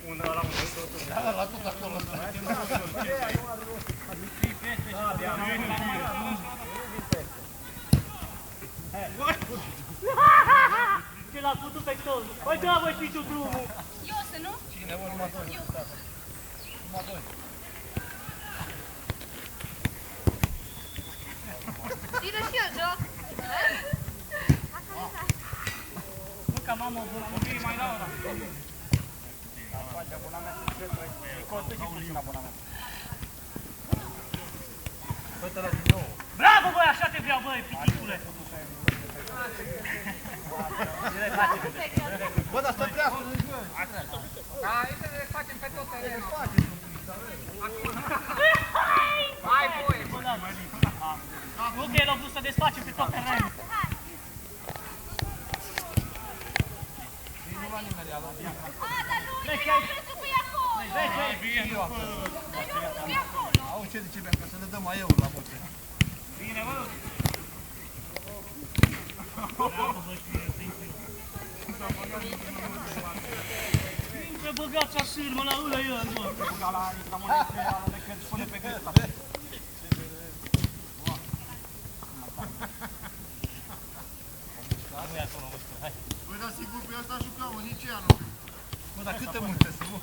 La tot acolo. Ce l-a putut pe tot. Păi da, băi, știi tu drumul. Iosă, nu? Cine? Următor. Următor. Tira și eu joc. Nu ca mamă, vorbim mai la ora. Face abonament. Costă și puțin abonament. Fă-te-la din nou. Bravo, băi, așa te vreau, băi, piticule. Bă, dar stă treabă. Da, aici le facem pe tot terenul. Hai, băi, bă, da. Nu că el a vrut să desfacem pe tot terenul. Nu la nimeni, ea la bine. Dar nu, eu vreau să fii acolo. Vezi, Dar eu nu fii acolo. Auzi ce zice Bianca, să le dăm mai euro la voce. bine, bă. Intră băgați a sârmă la ăla el, bă. Băga la monede, ala de când spune pe gâta. Nu e acolo, bă, hai. Băi, dar sigur pe ăsta jucam, nici ea nu. Bă, dar câte multe să nu?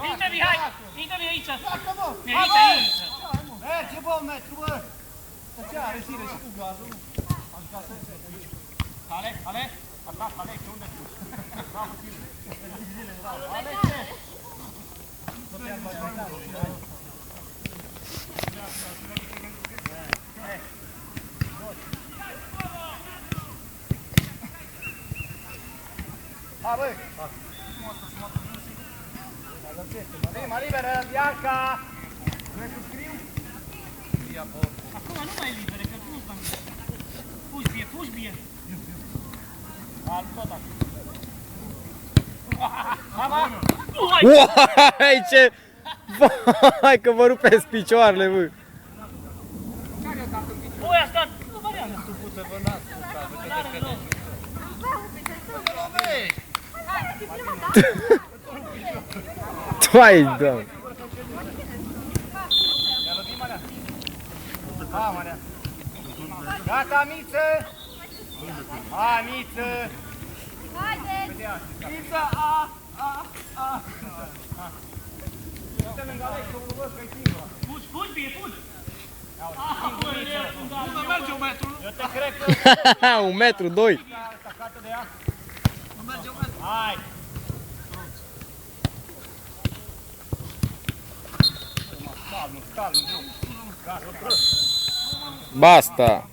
Intră, Mihai! Intră-mi aici! Dacă, mă! E aici! Merge, bă, metru, bă! Ce are sire și cu gazul? Am jucat să se Ale, ale, atac, ale, ce unde tu? Bravo, tine. Ale, ce? Hai, băi! Prima, liberă, Bianca! Vrei să scriu? Acum nu mai e libere, că nu-ți mai bine. Fugi bie! Al tot așa. Mama! Uai, ce... Vai, că vă rupeți picioarele, bă. Băi, asta... Nu variantă. Tu pute, bă, n-ați jucat, bă, că te scădești. Bă, mă, vei! Tu ai, da. Ha, Maria! Gata, Miță! Hai, Miță! Haideți! Miță, a! Uite lângă Alex, să-l văd că-i singura. Fugi bie, fugi! Băi, Nu merge un metru. Eu te cred că... 1 metru, 2. Stacată de ea. Nu merge un metru. Hai! Calm, calm, calm. Basta.